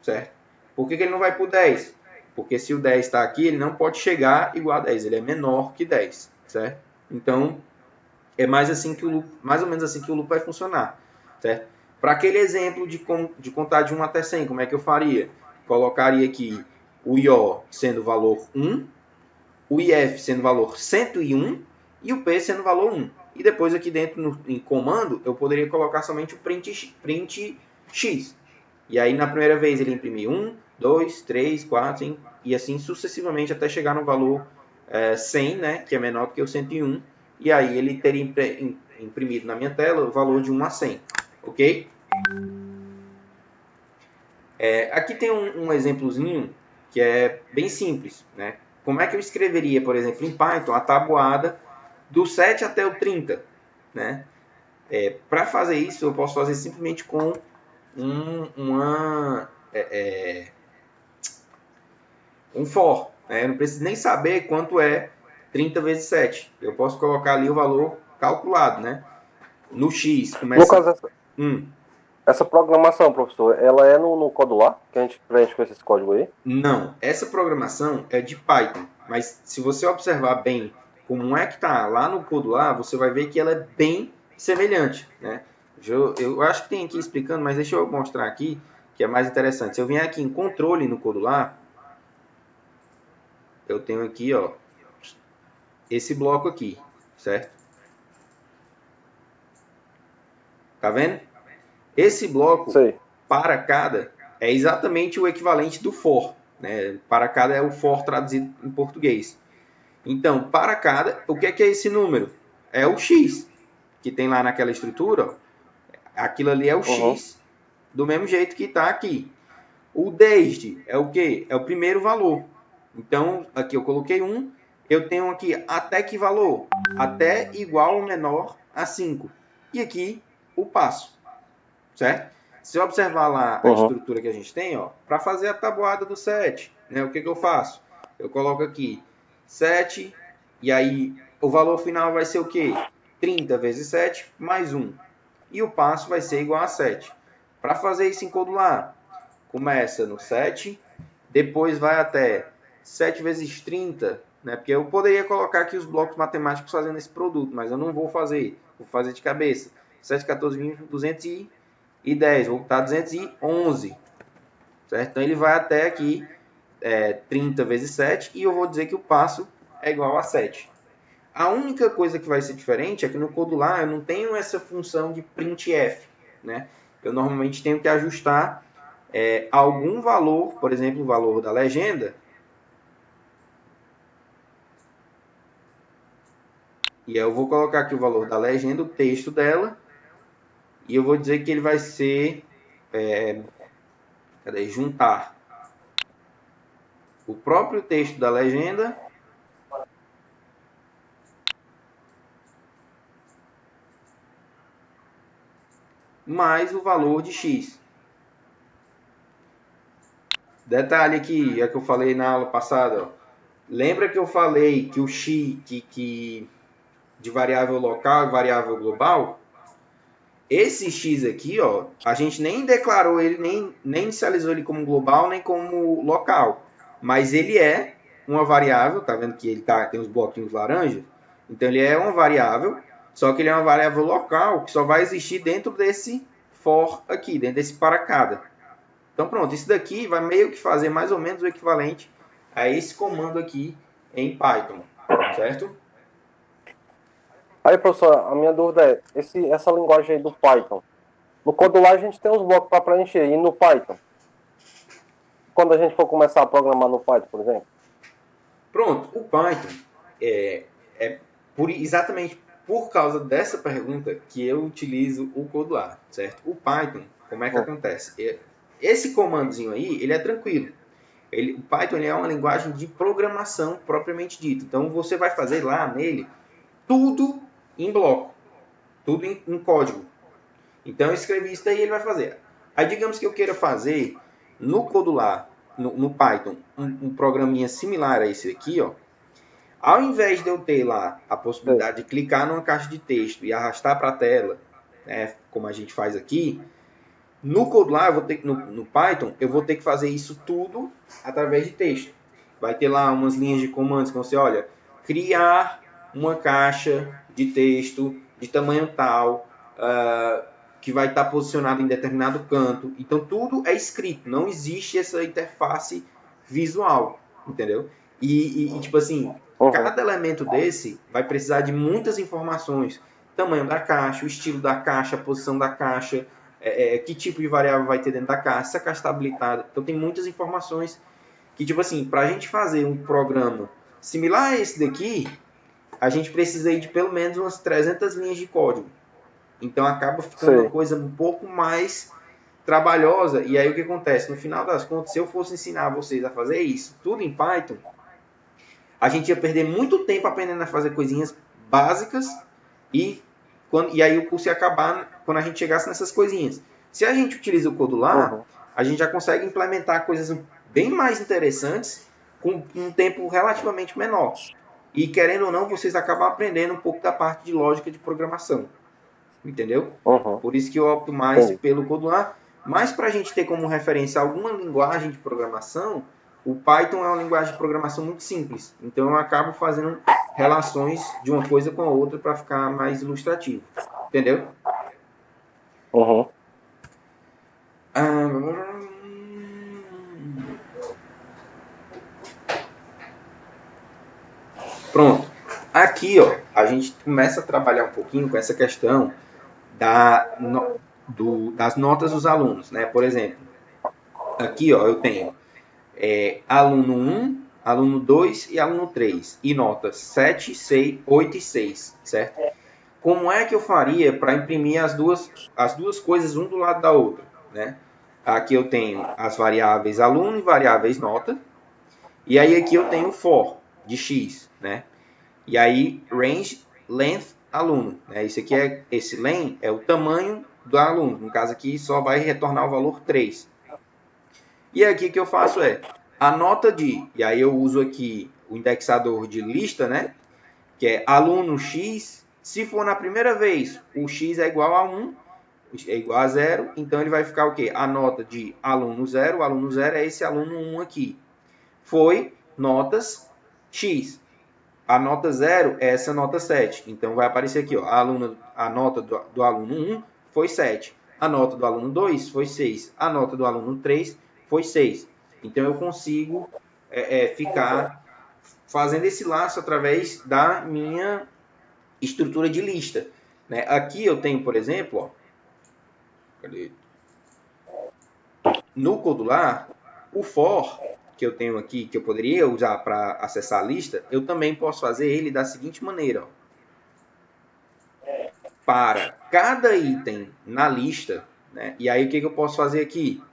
Certo? Por que ele não vai para o 10? Porque se o 10 está aqui, ele não pode chegar igual a 10. Ele é menor que 10. Certo? Então, é mais ou menos assim que o loop vai funcionar. Certo? Para aquele exemplo de contar de 1 até 100, como é que eu faria? Colocaria aqui o IO sendo o valor 1, o IF sendo o valor 101 e o P sendo o valor 1. E depois aqui dentro, em comando, eu poderia colocar somente o print X. E aí, na primeira vez, ele imprimir 1, 2, 3, 4, 5, e assim sucessivamente até chegar no valor 100, né, que é menor do que o 101. E aí, ele teria imprimido na minha tela o valor de 1 a 100. Ok? Aqui tem um exemplozinho que é bem simples. Né? Como é que eu escreveria, por exemplo, em Python, a tabuada do 7 até o 30? Né? Para fazer isso, eu posso fazer simplesmente com um for. Né? Eu não preciso nem saber quanto é 30 vezes 7. Eu posso colocar ali o valor calculado. Né? No X, começa... No caso, essa programação, professor, ela é no Codular, que a gente preenche com esse código aí? Não, essa programação é de Python. Mas se você observar bem como é que está lá no Codular, você vai ver que ela é bem semelhante. Né? Eu acho que tem aqui explicando, mas deixa eu mostrar aqui, que é mais interessante. Se eu vier aqui em controle no Codular, eu tenho aqui, ó, esse bloco aqui, certo? Tá vendo? Esse bloco, Sei. para cada, é exatamente o equivalente do for. Né? Para cada é o for traduzido em português. Então, para cada, o que é esse número? É o x, que tem lá naquela estrutura. Ó. Aquilo ali é o x, do mesmo jeito que está aqui. O desde é o quê? É o primeiro valor. Então, aqui eu coloquei 1, eu tenho aqui até que valor? Até igual ou menor a 5. E aqui o passo, certo? Se eu observar lá a estrutura que a gente tem, para fazer a tabuada do 7, né, o que eu faço? Eu coloco aqui 7, e aí o valor final vai ser o quê? 30 vezes 7 mais 1. E o passo vai ser igual a 7. Para fazer isso em Codular, começa no 7, depois vai até 7 vezes 30, né? Porque eu poderia colocar aqui os blocos matemáticos fazendo esse produto, mas eu não vou fazer. Vou fazer de cabeça. 7, 14, 20, 210. Vou botar 211. Certo? Então, ele vai até aqui 30 vezes 7 e eu vou dizer que o passo é igual a 7. A única coisa que vai ser diferente é que no Codular eu não tenho essa função de printf. Né? Eu normalmente tenho que ajustar algum valor, por exemplo, o valor da legenda. E eu vou colocar aqui o valor da legenda, o texto dela. E eu vou dizer que ele vai ser... juntar o próprio texto da legenda mais o valor de x. Detalhe aqui, é que eu falei na aula passada. Ó. Lembra que eu falei que o x de variável local e variável global? Esse x aqui, ó, a gente nem declarou ele, nem inicializou ele como global, nem como local. Mas ele é uma variável, tá vendo que ele tem os bloquinhos laranja? Então ele é uma variável, só que ele é uma variável local, que só vai existir dentro desse for aqui, dentro desse para cada. Então pronto, isso daqui vai meio que fazer mais ou menos o equivalente a esse comando aqui em Python, certo? Aí, professor, a minha dúvida é, essa linguagem aí do Python, no Codular a gente tem os blocos para preencher, e no Python? Quando a gente for começar a programar no Python, por exemplo? Pronto, o Python é exatamente por causa dessa pergunta que eu utilizo o Codular, certo? O Python, como é que acontece? Esse comandozinho aí, ele é tranquilo. O Python ele é uma linguagem de programação propriamente dita. Então você vai fazer lá nele tudo em bloco, tudo em código. Então eu escrevi isso daí e ele vai fazer. Aí digamos que eu queira fazer no Codular, no Python, um programinha similar a esse aqui, ó. Ao invés de eu ter lá a possibilidade de clicar numa caixa de texto e arrastar para a tela, né, como a gente faz aqui, no Codular, no Python, eu vou ter que fazer isso tudo através de texto. Vai ter lá umas linhas de comandos que você olha, criar uma caixa de texto de tamanho tal, que vai estar posicionado em determinado canto. Então tudo é escrito, não existe essa interface visual, entendeu? E tipo assim, cada elemento desse vai precisar de muitas informações. Tamanho da caixa, o estilo da caixa, a posição da caixa, que tipo de variável vai ter dentro da caixa, se a caixa está habilitada. Então tem muitas informações que, tipo assim, para a gente fazer um programa similar a esse daqui, a gente precisa ir de pelo menos umas 300 linhas de código. Então acaba ficando uma coisa um pouco mais trabalhosa. E aí o que acontece? No final das contas, se eu fosse ensinar vocês a fazer isso, tudo em Python, a gente ia perder muito tempo aprendendo a fazer coisinhas básicas e aí o curso ia acabar quando a gente chegasse nessas coisinhas. Se a gente utiliza o Codular, a gente já consegue implementar coisas bem mais interessantes com um tempo relativamente menor. E querendo ou não, vocês acabam aprendendo um pouco da parte de lógica de programação. Entendeu? Por isso que eu opto mais pelo Codular. Mas para a gente ter como referência alguma linguagem de programação, o Python é uma linguagem de programação muito simples. Então eu acabo fazendo relações de uma coisa com a outra para ficar mais ilustrativo. Entendeu? Pronto. Aqui, ó, a gente começa a trabalhar um pouquinho com essa questão das notas dos alunos, né? Por exemplo, aqui, ó, eu tenho aluno 1, aluno 2 e aluno 3. E notas 7, 6, 8 e 6, certo? Como é que eu faria para imprimir as duas coisas um do lado da outra, né? Aqui eu tenho as variáveis aluno e variáveis nota. E aí aqui eu tenho for, de x, né? E aí range, length, aluno. Né? Esse len é o tamanho do aluno. No caso aqui só vai retornar o valor 3. E aqui o que eu faço a nota de, e aí eu uso aqui o indexador de lista, né? Que é aluno x. Se for na primeira vez, o x é igual a 1, é igual a 0, então ele vai ficar o quê? A nota de aluno 0, o aluno 0 é esse aluno 1 aqui. Foi notas x. A nota 0 é essa nota 7. Então vai aparecer aqui, ó, a nota do aluno 1 foi 7. A nota do aluno 2 foi 6. A nota do aluno 3 foi 6. Então eu consigo ficar fazendo esse laço através da minha estrutura de lista. Né? Aqui eu tenho, por exemplo, ó, no Codular, o for que eu tenho aqui, que eu poderia usar para acessar a lista, eu também posso fazer ele da seguinte maneira. Ó. Para cada item na lista, né? E aí o que eu posso fazer aqui?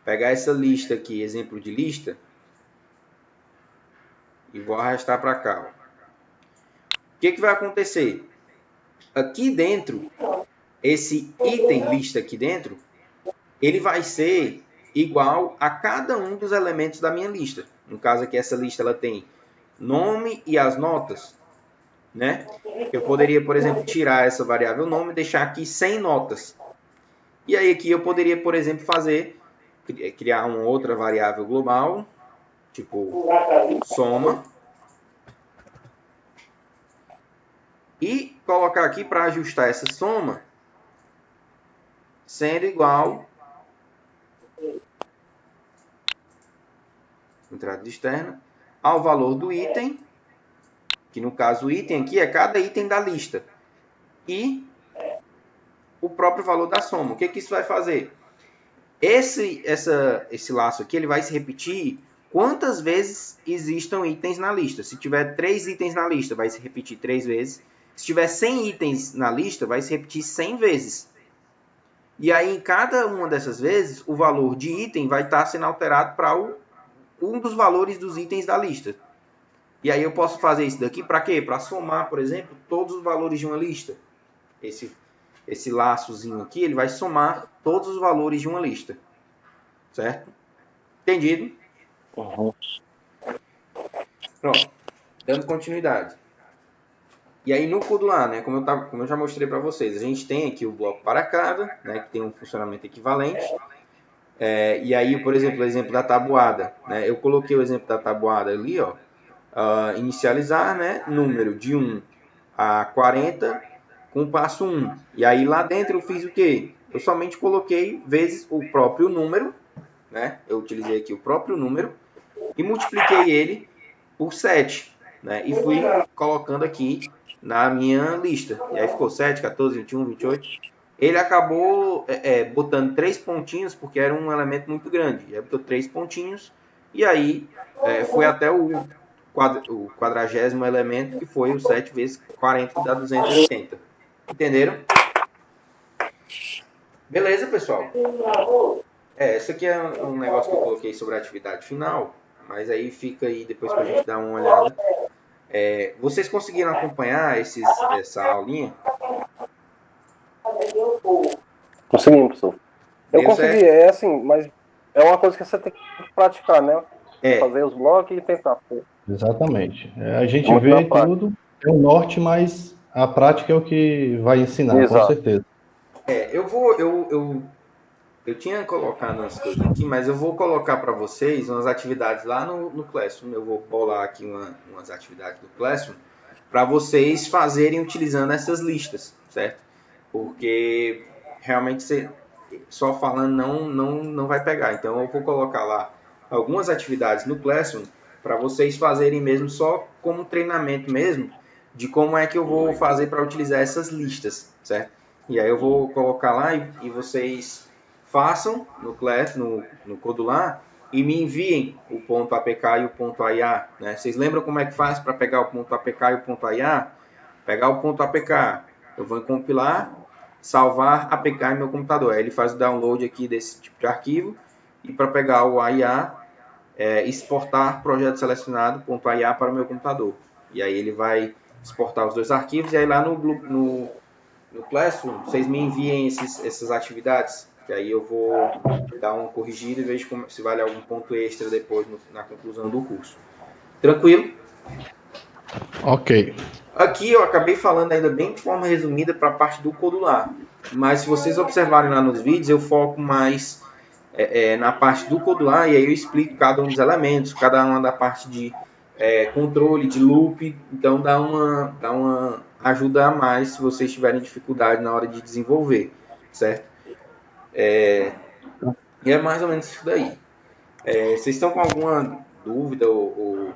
Pegar essa lista aqui, exemplo de lista, e vou arrastar para cá. Ó. O que vai acontecer? Aqui dentro, esse item lista aqui dentro, ele vai ser igual a cada um dos elementos da minha lista. No caso aqui, essa lista ela tem nome e as notas. Né? Eu poderia, por exemplo, tirar essa variável nome e deixar aqui 100 notas. E aí aqui eu poderia, por exemplo, criar uma outra variável global, tipo soma, e colocar aqui para ajustar essa soma sendo igual entrada externa, ao valor do item, que no caso o item aqui é cada item da lista, e o próprio valor da soma. O que isso vai fazer? Esse laço aqui ele vai se repetir quantas vezes existam itens na lista. Se tiver 3 itens na lista, vai se repetir 3 vezes. Se tiver 100 itens na lista, vai se repetir 100 vezes. E aí, em cada uma dessas vezes, o valor de item vai estar sendo alterado para um dos valores dos itens da lista. E aí eu posso fazer isso daqui para quê? Para somar, por exemplo, todos os valores de uma lista. Esse laçozinho aqui, ele vai somar todos os valores de uma lista. Certo? Entendido? Uhum. Pronto. Dando continuidade. E aí no Codular, né, como eu já mostrei para vocês, a gente tem aqui o bloco para cada, né, que tem um funcionamento equivalente. E aí, por exemplo, o exemplo da tabuada. Né, eu coloquei o exemplo da tabuada ali, ó, inicializar, né, número de 1 a 40 com o passo 1. E aí lá dentro eu fiz o quê? Eu somente coloquei vezes o próprio número, né, eu utilizei aqui o próprio número e multipliquei ele por 7. Né, e fui colocando aqui na minha lista. E aí ficou 7, 14, 21, 28. Ele acabou botando 3 pontinhos, porque era um elemento muito grande. E aí botou 3 pontinhos. E aí foi até o 40º elemento, que foi o 7 vezes 40, que dá 280. Entenderam? Beleza, pessoal? Isso aqui é um negócio que eu coloquei sobre a atividade final. Mas aí fica aí depois pra gente dar uma olhada. Vocês conseguiram acompanhar essa aulinha? Conseguimos, professor. Eu Deu consegui, certo? assim, mas é uma coisa que você tem que praticar, né? Fazer os blocos e tentar. Exatamente. A gente Muito na vê prática. tudo, é o norte, mas a prática é o que vai ensinar, com Exato. certeza. Eu tinha colocado umas coisas aqui, mas eu vou colocar para vocês umas atividades lá no Classroom. Eu vou bolar aqui umas atividades do Classroom para vocês fazerem utilizando essas listas, certo? Porque realmente só falando não vai pegar. Então eu vou colocar lá algumas atividades no Classroom para vocês fazerem mesmo só como treinamento mesmo de como é que eu vou fazer para utilizar essas listas, certo? E aí eu vou colocar lá e vocês façam no Codular e me enviem o ponto APK e o ponto AIA. Né? Vocês lembram como é que faz para pegar o ponto APK e o ponto AIA? Pegar o ponto APK, eu vou compilar, salvar APK em meu computador. Aí ele faz o download aqui desse tipo de arquivo. E para pegar o AIA, exportar projeto selecionado .AIA para o meu computador. E aí ele vai exportar os dois arquivos. E aí lá no Classroom, vocês me enviem essas atividades. Que aí eu vou dar uma corrigida e vejo se vale algum ponto extra depois na conclusão do curso. Tranquilo? Ok. Aqui eu acabei falando ainda bem de forma resumida para a parte do Codular. Mas se vocês observarem lá nos vídeos, eu foco mais na parte do Codular e aí eu explico cada um dos elementos, cada uma da parte de controle, de loop. Então dá uma ajuda a mais se vocês tiverem dificuldade na hora de desenvolver, certo? E é mais ou menos isso daí. Vocês estão com alguma dúvida ou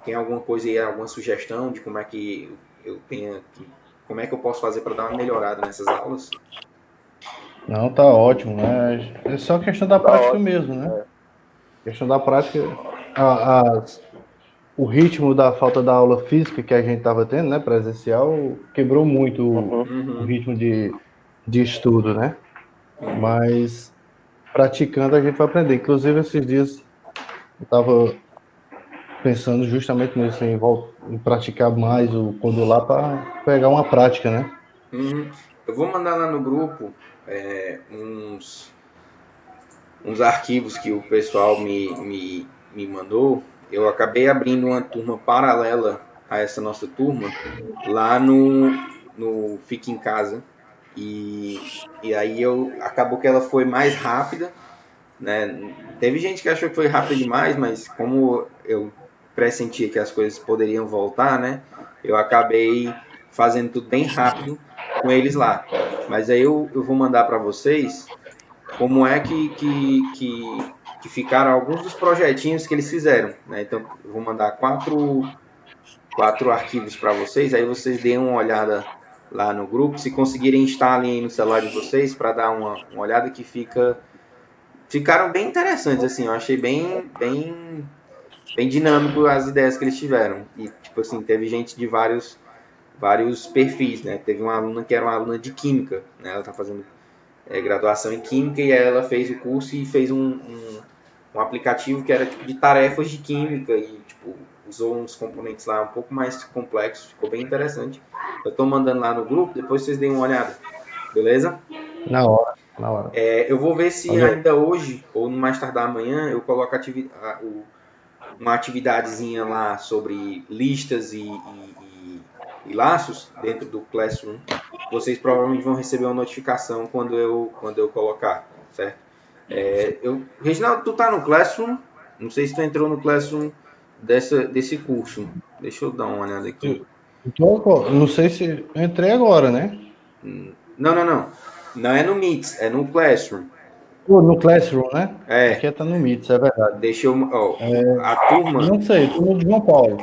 tem alguma coisa aí, alguma sugestão de como é que como é que eu posso fazer para dar uma melhorada nessas aulas? Não, tá ótimo, né? É só questão da prática ótimo. mesmo, né? Questão da prática, o ritmo da falta da aula física que a gente estava tendo, né, presencial, quebrou muito o ritmo de estudo, né? Mas praticando a gente vai aprender. Inclusive, esses dias eu estava pensando justamente nisso, em praticar mais o Codular para pegar uma prática, né? Eu vou mandar lá no grupo uns arquivos que o pessoal me mandou. Eu acabei abrindo uma turma paralela a essa nossa turma lá no Fique em Casa. E aí acabou que ela foi mais rápida, né? Teve gente que achou que foi rápida demais, mas como eu pressentia que as coisas poderiam voltar, né? Eu acabei fazendo tudo bem rápido com eles lá. Mas aí eu vou mandar para vocês como é que que ficaram alguns dos projetinhos que eles fizeram, né? Então, eu vou mandar quatro arquivos para vocês, aí vocês deem uma olhada lá no grupo. Se conseguirem, instalem aí no celular de vocês para dar uma olhada que ficaram bem interessantes, assim, eu achei bem dinâmico as ideias que eles tiveram. E, tipo assim, teve gente de vários perfis, né? Teve uma aluna que era uma aluna de Química, né? Ela está fazendo graduação em Química e aí ela fez o curso e fez um aplicativo que era tipo de tarefas de Química e, tipo, usou uns componentes lá um pouco mais complexos, ficou bem interessante. Eu estou mandando lá no grupo, depois vocês deem uma olhada, beleza? Na hora, na hora. Eu vou ver se ainda hoje, ou no mais tardar amanhã, eu coloco uma atividadezinha lá sobre listas e laços dentro do Classroom. Vocês provavelmente vão receber uma notificação quando eu colocar, certo? Reginaldo, tu tá no Classroom? Não sei se tu entrou no Classroom desse curso. Deixa eu dar uma olhada aqui. Não sei se eu entrei agora, né? Não. Não é no Meet, é no Classroom. No Classroom, né? É. Aqui tá no Meet, é verdade. Deixa eu... a turma... Não sei, turma de João Paulo.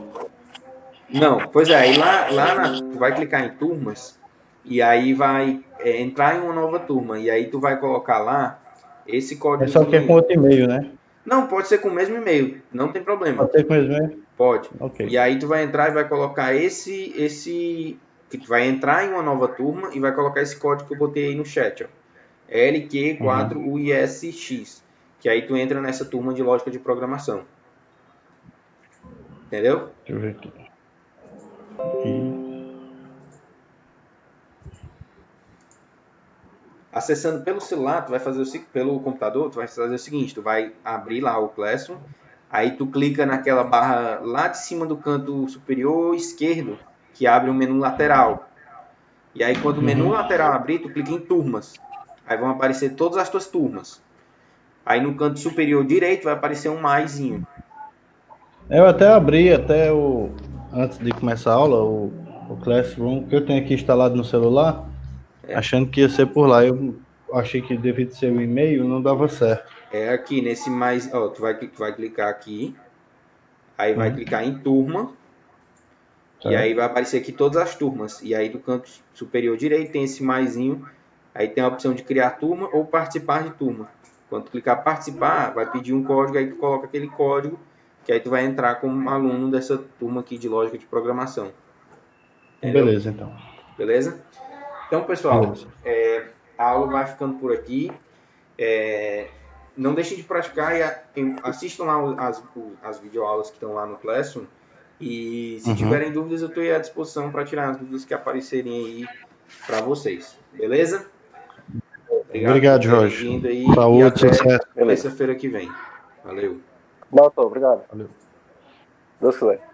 Não, pois é, aí tu vai clicar em turmas e aí vai entrar em uma nova turma e aí tu vai colocar lá esse código. É só que é com outro e-mail, né? Não, pode ser com o mesmo e-mail, não tem problema. Pode ser com o mesmo e-mail? Pode. Ok. E aí tu vai entrar e vai colocar esse que tu vai entrar em uma nova turma e vai colocar esse código que eu botei aí no chat, ó. LQ4UISX, que aí tu entra nessa turma de lógica de programação. Entendeu? Deixa eu ver aqui. Acessando pelo celular, tu vai fazer pelo computador, tu vai fazer o seguinte, tu vai abrir lá o Classroom, aí tu clica naquela barra lá de cima do canto superior esquerdo, que abre um menu lateral. E aí quando o menu lateral abrir, tu clica em turmas. Aí vão aparecer todas as tuas turmas. Aí no canto superior direito vai aparecer um maisinho. Eu até abri, antes de começar a aula, o Classroom, que eu tenho aqui instalado no celular, achando que ia ser por lá. Eu achei que devia ser o e-mail, não dava certo. Aqui nesse mais, ó, tu vai clicar aqui, aí vai clicar em turma, e aí vai aparecer aqui todas as turmas. E aí do canto superior direito tem esse maisinho, aí tem a opção de criar turma ou participar de turma. Quando tu clicar participar, vai pedir um código, aí tu coloca aquele código, que aí tu vai entrar como aluno dessa turma aqui de lógica de programação. Entendeu? Beleza, então. Beleza? Então, pessoal, a aula vai ficando por aqui. Não deixem de praticar e assistam lá as videoaulas que estão lá no Classroom. E se tiverem dúvidas, eu estou à disposição para tirar as dúvidas que aparecerem aí para vocês. Beleza? Obrigado, Jorge. Vindo aí, saúde, e até sucesso. terça-feira que vem. Valeu. Doutor, obrigado. Valeu. Deus quiser.